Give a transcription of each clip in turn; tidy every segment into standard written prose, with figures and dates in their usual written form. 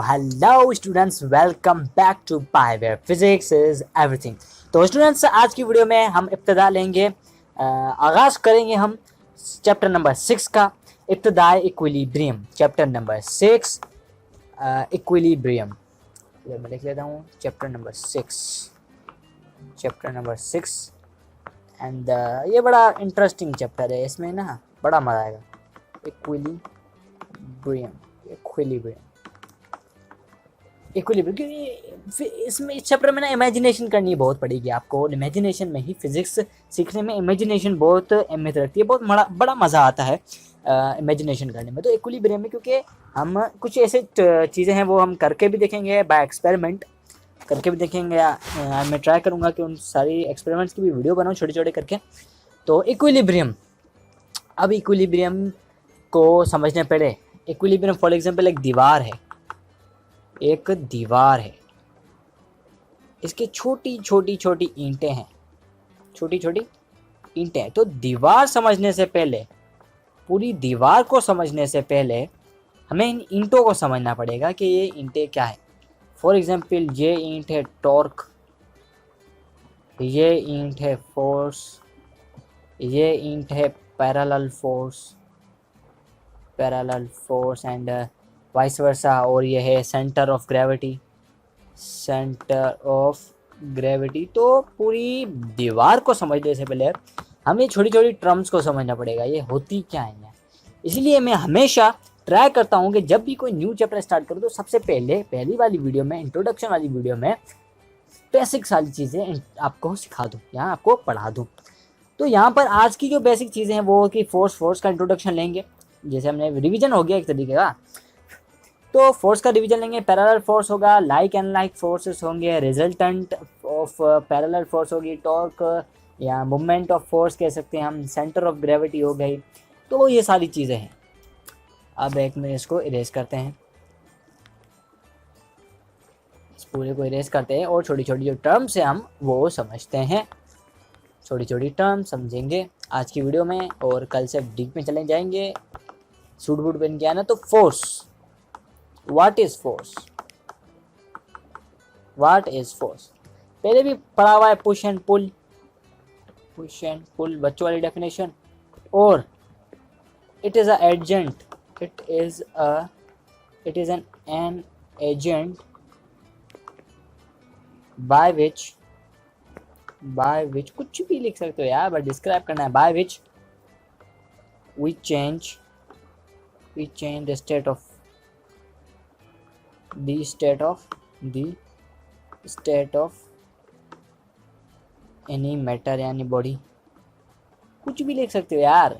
Hello students, welcome back to by where physics is everything. तो students, आज की video में हम इब्तिदा लेंगे, आगाज़ करेंगे हम चैप्टर नंबर 6 का। इब्तिदा इक्विलिब्रियम, चैप्टर नंबर 6 इक्विलिब्रियम। मैं लिख लेता हूँ चैप्टर नंबर 6 एंड ये बड़ा इंटरेस्टिंग चैप्टर है। इसमें ना बड़ा मज़ा आएगा। इक्विलिब्रियम क्योंकि इसमें इस चैप्टर में ना इमेजिनेशन करनी बहुत पड़ेगी आपको। इमेजिनेशन में ही फिजिक्स सीखने में इमेजिनेशन बहुत अहमियत रखती है। बहुत बड़ा मज़ा आता है इमेजिनेशन करने में। तो इक्विलिब्रियम में क्योंकि हम कुछ ऐसे चीज़ें हैं वो हम करके भी देखेंगे, बाय एक्सपेरिमेंट करके भी देखेंगे। मैं ट्राई करूँगा कि उन सारी एक्सपेरिमेंट्स की भी वीडियो बनाऊँ छोटे छोटे करके। तो इक्विलिब्रियम, अब इक्विलिब्रियम को समझने पहले, इक्विलिब्रियम फॉर एग्जांपल एक दीवार है, इसके छोटी छोटी ईंटें हैं, तो दीवार समझने से पहले, पूरी दीवार को समझने से पहले हमें इन ईंटों को समझना पड़ेगा कि ये ईंटें क्या है। फॉर एग्जांपल ये ईंट है टॉर्क, ये ईंट है फोर्स, ये ईंट है parallel force and vice versa, और ये है सेंटर ऑफ ग्रेविटी। तो पूरी दीवार को समझने से पहले हमें छोटी छोटी टर्म्स को समझना पड़ेगा, ये होती क्या है। इसलिए मैं हमेशा ट्राई करता हूँ कि जब भी कोई न्यू चैप्टर स्टार्ट करूँ तो सबसे पहली वाली वीडियो में, इंट्रोडक्शन वाली वीडियो में बेसिक सारी चीज़ें आपको सिखा दूँ, यहाँ आपको पढ़ा दूँ। तो यहाँ पर आज की जो बेसिक चीज़ें हैं वो कि फोर्स का इंट्रोडक्शन लेंगे, जैसे हमने रिवीजन हो गया एक तरीके का। तो फोर्स का रिवीजन लेंगे। पैरेलल फोर्स होगा, लाइक एंड लाइक फोर्सेस होंगे, रिजल्टेंट ऑफ पैरेलल फोर्स होगी, टॉर्क या मूवमेंट ऑफ फोर्स कह सकते हैं हम, सेंटर ऑफ ग्रेविटी हो गई। तो ये सारी चीज़ें हैं। अब एक मिनट इसको इरेज करते हैं, इस पूरे को इरेज करते हैं और छोटी छोटी जो टर्म्स हैं हम वो समझते हैं। छोटी छोटी टर्म समझेंगे आज की वीडियो में और कल से डीप में चले जाएंगे। सूट बूट पहन के आना। तो फोर्स, व्हाट इज फोर्स? पहले भी पढ़ा हुआ है, पुश एंड पुल बच्चों वाली डेफिनेशन। और it is an agent by which कुछ भी लिख सकते हो यार, बट डिस्क्राइब करना है। By which we change the state of any matter यानी बॉडी। कुछ भी लिख सकते हो यार,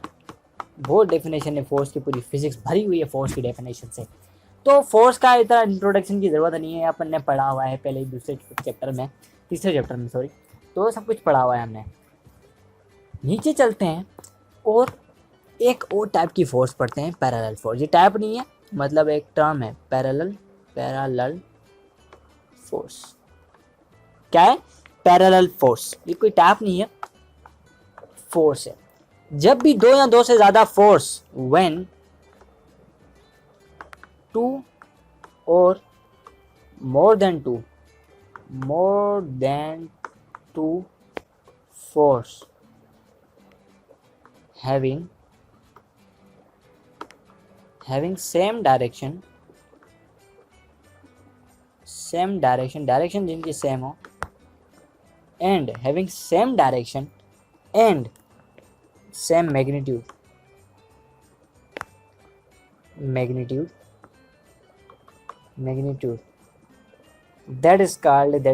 बहुत डेफिनेशन है फोर्स की, पूरी फिजिक्स भरी हुई है फोर्स की डेफिनेशन से। तो फोर्स का इतना इंट्रोडक्शन की ज़रूरत नहीं है, अपन ने पढ़ा हुआ है पहले तीसरे चैप्टर में सॉरी। तो सब कुछ पढ़ा हुआ है हमने। नीचे चलते हैं और एक और टाइप की फोर्स पढ़ते हैं, पैरेलल फोर्स। ये टाइप नहीं है, मतलब एक टर्म है, पैरेलल फोर्स। क्या है? Parallel force. ये कोई टाइप नहीं है, फोर्स है। जब भी दो या दो से ज़्यादा फोर्स, व्हेन टू और more than two force having same direction जिनकी सेम हो, and having same direction and same magnitude that is called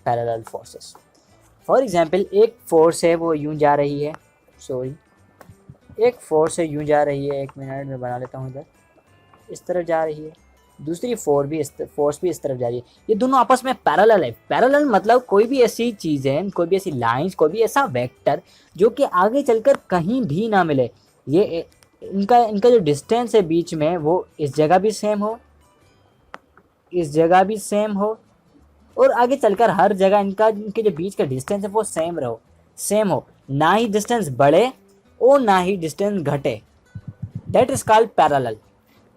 parallel forces. For example, एक फोर्स है वो यूं जा रही है, एक मिनट में बना लेता हूँ इधर, इस तरफ जा रही है। दूसरी फोर्स भी इस तरफ जा रही है। ये दोनों आपस में पैरेलल है। पैरेलल मतलब कोई भी ऐसी चीज़ें, कोई भी ऐसी लाइंस, कोई भी ऐसा वेक्टर जो कि आगे चलकर कहीं भी ना मिले। ये इनका जो डिस्टेंस है बीच में, वो इस जगह भी सेम हो और आगे चलकर हर जगह इनके जो बीच का डिस्टेंस है वो सेम हो, ना ही डिस्टेंस बढ़े और ना ही डिस्टेंस घटे। That is called parallel.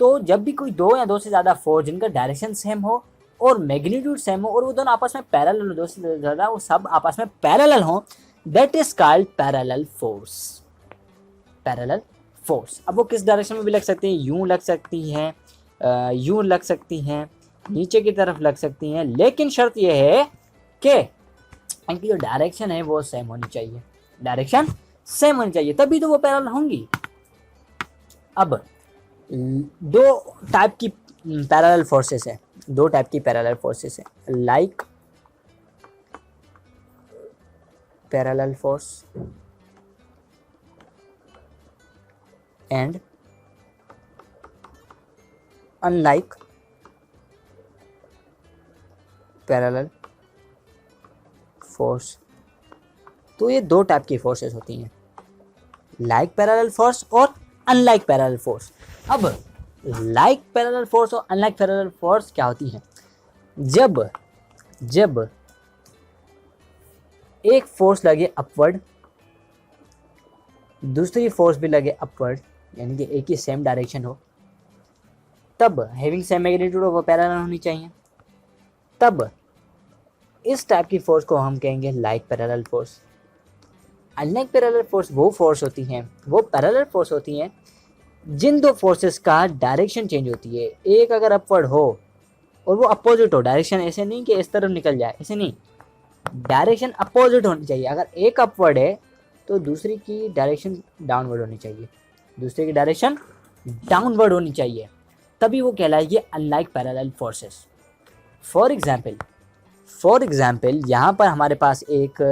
तो जब भी कोई दो या दो से ज़्यादा फोर्स जिनका डायरेक्शन सेम हो और मैग्नीट्यूड सेम हो और वो दोनों आपस में पैरेलल हो, दो से ज़्यादा वो सब आपस में पैरेलल हो, that is called parallel force. Parallel force. अब वो किस डायरेक्शन में भी लग सकती है, यूं लग सकती हैं, यूं लग सकती हैं, नीचे की तरफ लग सकती हैं, लेकिन शर्त यह है कि इनकी जो डायरेक्शन है वो सेम होनी चाहिए। डायरेक्शन सेम होनी चाहिए तभी तो वो पैरेलल होंगी। अब दो टाइप की पैरेलल फोर्सेस है, दो टाइप की पैरेलल फोर्सेस है, like parallel force and unlike parallel force. तो ये दो टाइप की फोर्सेस होती हैं, लाइक पैरेलल फोर्स और अनलाइक पैरेलल फोर्स। अब लाइक पैरेलल फोर्स और अनलाइक पैरेलल फोर्स क्या होती है, जब जब एक फोर्स लगे अपवर्ड, दूसरी फोर्स भी लगे अपवर्ड, यानी कि एक ही सेम डायरेक्शन हो, तब हैविंग सेम मैग्नीट्यूड वो पैरेलल होनी चाहिए। तब इस टाइप की फोर्स को हम कहेंगे like parallel force. Unlike parallel force वो फोर्स होती हैं, वो पैरेलल फोर्स होती हैं जिन दो फोर्सेस का डायरेक्शन चेंज होती है। एक अगर अपवर्ड हो और वो अपोजिट हो, डायरेक्शन ऐसे नहीं कि इस तरफ निकल जाए, ऐसे नहीं, डायरेक्शन अपोजिट होनी चाहिए। अगर एक अपवर्ड है तो दूसरी की डायरेक्शन डाउनवर्ड होनी चाहिए, दूसरे की डायरेक्शन डाउनवर्ड होनी चाहिए, तभी वो कहलाएगी unlike parallel forces. For example यहाँ पर हमारे पास एक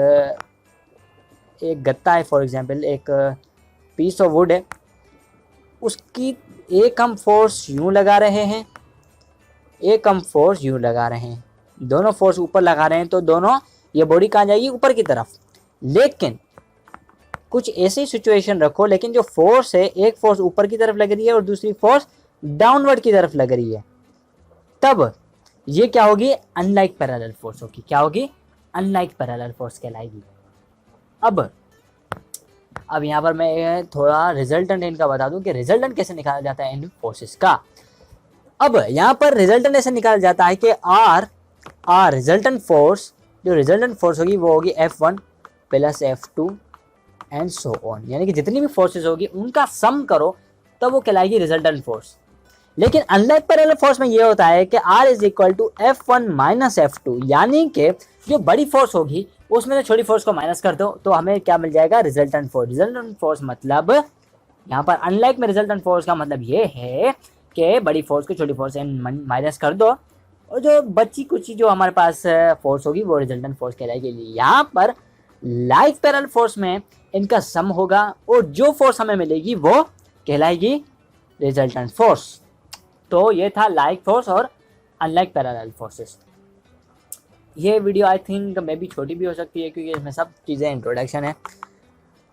गत्ता है, फॉर एग्जाम्पल एक पीस ऑफ वुड है, उसकी एक हम फोर्स यूँ लगा रहे हैं, एक हम फोर्स यूँ लगा रहे हैं, दोनों फोर्स ऊपर लगा रहे हैं, तो दोनों ये बॉडी कहाँ जाएगी, ऊपर की तरफ। लेकिन कुछ ऐसी सिचुएशन रखो, लेकिन जो फोर्स है, एक फोर्स ऊपर की तरफ लग रही है और दूसरी फोर्स डाउनवर्ड की तरफ लग रही है, तब ये क्या होगी, अनलाइक पैरेलल फोर्स होगी। क्या होगी, अनलाइक पैरेलल फोर्स कहलाएगी। अब यहाँ पर मैं थोड़ा रिजल्टेंट इनका बता दूं कि रिजल्टेंट कैसे निकाला जाता है इन फोर्सेस का। अब यहाँ पर रिजल्टेंट ऐसे निकाला जाता है कि आर रिजल्टेंट फोर्स, जो रिजल्टेंट फोर्स होगी वो होगी F1 plus F2 and so on, यानी कि जितनी भी फोर्सेस होगी उनका सम करो तब वो कहलाएगी रिजल्टेंट फोर्स। लेकिन अनलाइक पैरेलल फोर्स में ये होता है कि R is equal to F1 minus F2, यानी कि जो बड़ी फोर्स होगी उसमें से छोटी फोर्स को माइनस कर दो तो हमें क्या मिल जाएगा, रिजल्टेंट फोर्स। रिजल्टेंट फोर्स मतलब यहाँ पर अनलाइक में रिजल्टेंट फोर्स का मतलब ये है कि बड़ी फोर्स को छोटी फोर्स से माइनस कर दो और जो बची कुछ जो हमारे पास फोर्स होगी वो रिजल्टेंट फोर्स कहलाएगी। यहाँ पर लाइक पैरेलल फोर्स में इनका सम होगा और जो फोर्स हमें मिलेगी वो कहलाएगी रिजल्टेंट फोर्स। तो ये था लाइक फोर्स और अनलाइक पैरेलल फोर्सेस। ये वीडियो आई थिंक मे भी छोटी भी हो सकती है क्योंकि इसमें सब चीज़ें इंट्रोडक्शन है।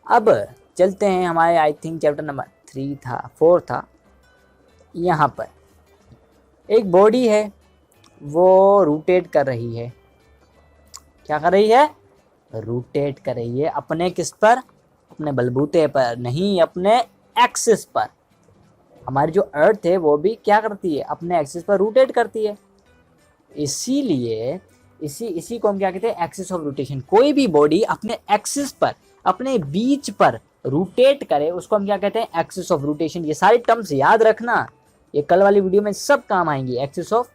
अब चलते हैं हमारे आई थिंक चैप्टर नंबर 4 था। यहाँ पर एक बॉडी है वो रोटेट कर रही है। क्या कर रही है, रोटेट कर रही है। अपने किस पर, अपने बलबूते पर नहीं, अपने एक्सिस पर। हमारी जो अर्थ है वो भी क्या करती है, अपने एक्सिस पर रोटेट करती है। इसीलिए इसी को हम क्या कहते हैं, एक्सिस ऑफ रोटेशन। कोई भी बॉडी अपने एक्सिस पर, अपने बीच पर रोटेट करे उसको हम क्या कहते हैं, एक्सिस ऑफ रोटेशन। ये सारे टर्म्स याद रखना, ये कल वाली वीडियो में सब काम आएंगी। एक्सिस ऑफ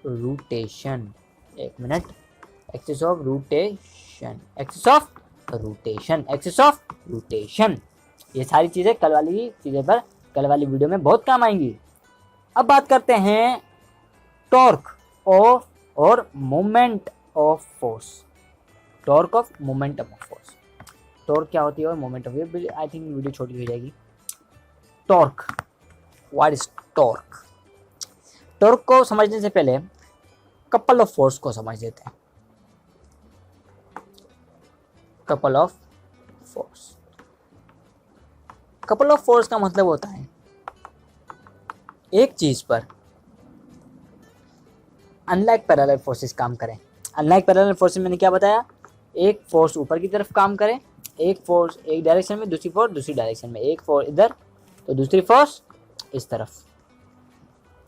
रोटेशन, एक minute, axis of rotation, axis of rotation, axis of rotation, ये सारी चीज़ें कल वाली चीज़ें पर कल वाली वीडियो में बहुत काम आएंगी। अब बात करते हैं टॉर्क और moment of force. Torque of momentum of force. Torque क्या होती है और moment of, I think video छोटी हो जाएगी। Torque, what is torque? Torque को समझने से पहले कपल ऑफ फोर्स को समझ लेते हैं। Couple of force, couple of force का मतलब होता है एक चीज पर अनलाइक पैरेलल फोर्सेस काम करें। अनलाइक पैरेलल फोर्सेस मैंने क्या बताया, एक फोर्स ऊपर की तरफ काम करे, एक फोर्स एक डायरेक्शन में, दूसरी फोर्स दूसरी डायरेक्शन में। एक फोर्स इधर तो दूसरी फोर्स इस तरफ।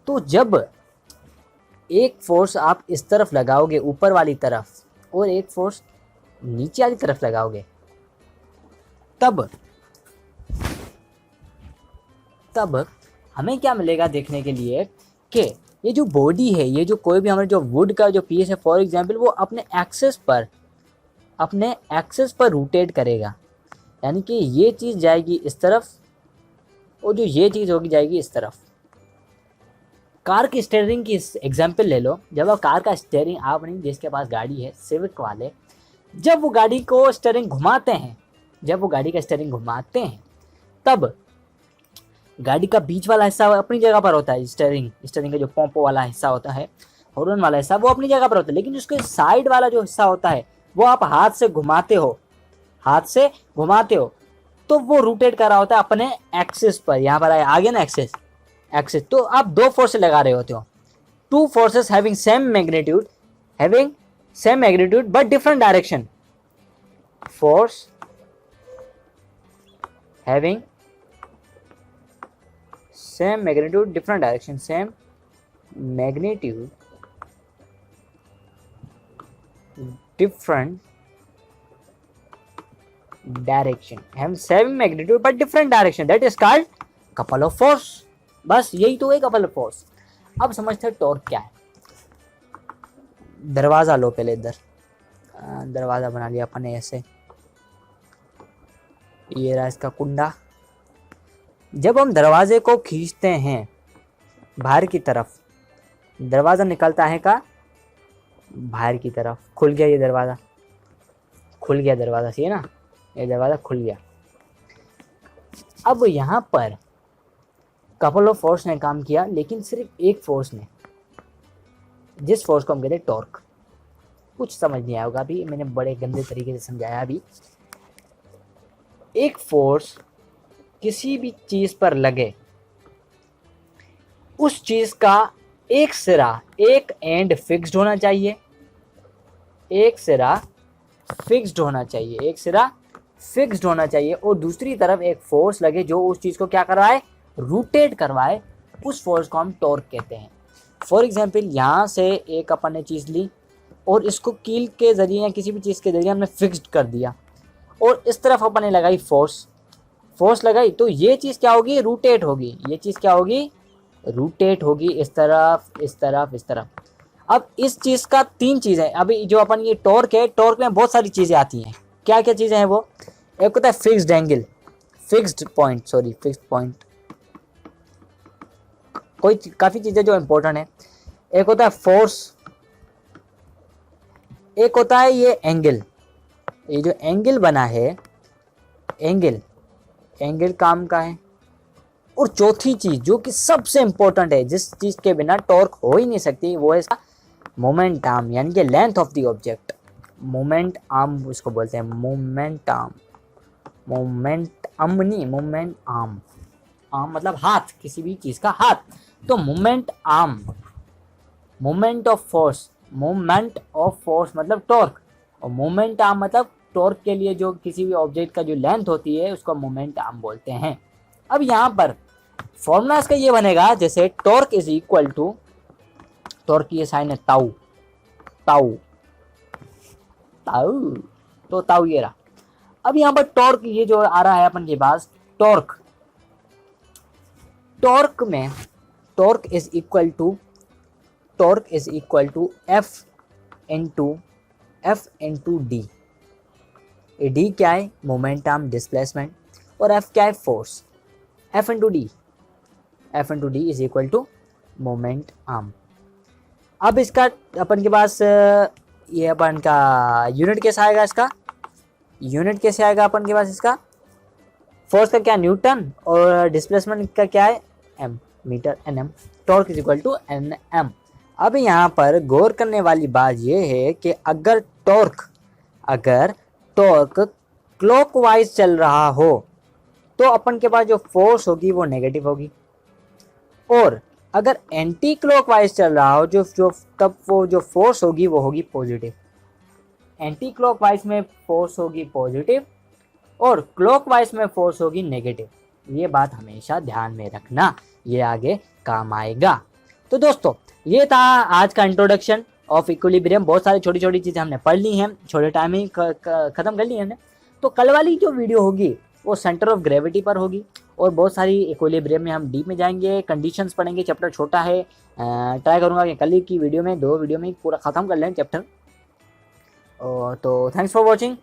तो जब एक फोर्स आप इस तरफ लगाओगे ऊपर वाली तरफ और एक फोर्स नीचे वाली तरफ लगाओगे, तब हमें क्या मिलेगा देखने के लिए कि ये जो बॉडी है, ये जो कोई भी हमारे जो वुड का जो पीस है फॉर एग्जांपल, वो अपने एक्सेस पर रोटेट करेगा। यानी कि ये चीज़ जाएगी इस तरफ और जो ये चीज़ होगी जाएगी इस तरफ। कार की स्टीयरिंग की एग्जांपल ले लो। जब आप कार का स्टीयरिंग, आप नहीं जिसके पास गाड़ी है सिविक वाले, जब वो गाड़ी को स्टीयरिंग घुमाते हैं, तब गाड़ी का बीच वाला हिस्सा अपनी जगह पर होता है। स्टीयरिंग का जो पोंपो वाला हिस्सा होता है, हॉर्न वाला हिस्सा, वो अपनी जगह पर होता है। लेकिन उसके साइड वाला जो हिस्सा होता है वो आप हाथ से घुमाते हो तो वो रोटेट कर रहा होता है अपने एक्सिस पर। यहाँ पर आगे ना एक्सिस, तो आप दो फोर्स लगा रहे होते हो। Two forces having same magnitude but different direction. Force having same magnitude different direction, same magnitude different direction, have same magnitude but different direction, that is called couple of force। बस यही तो है couple of force। अब समझते हैं torque क्या है। दरवाजा लो पहले, इधर दरवाजा बना लिया अपन ने ऐसे, ये रहा इसका कुंडा। जब हम दरवाजे को खींचते हैं बाहर की तरफ, दरवाज़ा निकलता है का बाहर की तरफ। खुल गया ये दरवाज़ा, सही है ना, ये दरवाज़ा खुल गया। अब यहाँ पर कपल ऑफ फोर्स ने काम किया, लेकिन सिर्फ एक फोर्स ने, जिस फोर्स को हम कहते हैं टॉर्क। कुछ समझ नहीं आया होगा अभी, मैंने बड़े गंदे तरीके से समझाया। अभी एक फोर्स किसी भी चीज़ पर लगे, उस चीज़ का एक सिरा, एक एंड फिक्स्ड होना चाहिए, और दूसरी तरफ एक फोर्स लगे जो उस चीज़ को क्या करवाए, रोटेट करवाए। उस फोर्स को हम टॉर्क कहते हैं। फॉर एग्जांपल, यहाँ से एक अपन ने चीज़ ली और इसको कील के ज़रिए या किसी भी चीज़ के ज़रिए हमने फिक्स्ड कर दिया, और इस तरफ अपन ने लगाई फोर्स लगाई, तो ये चीज़ क्या होगी, रोटेट होगी। इस तरफ। अब इस चीज़ का तीन चीज़ें, अभी जो अपन ये टॉर्क है, टॉर्क में बहुत सारी चीज़ें आती हैं। क्या क्या चीज़ें हैं वो? एक होता है फिक्स्ड पॉइंट, कोई काफ़ी चीज़ें जो इम्पोर्टेंट है। एक होता है फोर्स, एक होता है ये एंगल। ये जो एंगल बना है, एंगल काम का है। और चौथी चीज जो कि सबसे इंपॉर्टेंट है, जिस चीज के बिना टॉर्क हो ही नहीं सकती, वो है इसका मोमेंट आर्म, यानी कि length of the object. Moment arm उसको बोलते हैं, मोमेंट आर्म मतलब हाथ, किसी भी चीज का हाथ। तो मोमेंट ऑफ फोर्स मतलब टॉर्क, और मोमेंट आर्म मतलब टॉर्क के लिए जो किसी भी ऑब्जेक्ट का जो लेंथ होती है उसको मोमेंट आर्म बोलते हैं। अब यहाँ पर फॉर्मूला इसका ये बनेगा, जैसे torque is equal to, torque की ये साइन है ताऊ, तो ताऊ ये रहा। अब यहाँ पर टॉर्क ये जो आ रहा है अपन के पास, टॉर्क में torque is equal to F into D. D क्या है, मोमेंट आर्म डिस्प्लेसमेंट, और एफ क्या है, force. F into D is equal to moment arm. अब इसका अपन के पास ये अपन का यूनिट कैसा आएगा, अपन के पास इसका फोर्स का क्या, न्यूटन, और डिस्प्लेसमेंट का क्या है, M, metre NM. Torque is equal to NM. अब यहाँ पर गौर करने वाली बात ये है कि अगर टॉर्क क्लॉकवाइज चल रहा हो तो अपन के पास जो फोर्स होगी वो नेगेटिव होगी, और अगर एंटी क्लॉकवाइज चल रहा हो तब वो जो फोर्स होगी वो होगी पॉजिटिव। एंटी क्लॉकवाइज में फोर्स होगी पॉजिटिव और क्लॉकवाइज में फोर्स होगी नेगेटिव। ये बात हमेशा ध्यान में रखना, ये आगे काम आएगा। तो दोस्तों ये था आज का इंट्रोडक्शन ऑफ इक्विलिब्रियम। बहुत सारी छोटी छोटी चीज़ें हमने पढ़ ली हैं, छोटे टाइम में ख़त्म कर ली हमने। तो कल वाली जो वीडियो होगी वो सेंटर ऑफ ग्रेविटी पर होगी, और बहुत सारी इक्विलिब्रियम में हम डीप में जाएंगे, कंडीशंस पढ़ेंगे। चैप्टर छोटा है, ट्राई करूँगा कि कल की वीडियो में, 2 वीडियो में पूरा ख़त्म कर लें चैप्टर। तो थैंक्स फॉर वॉचिंग।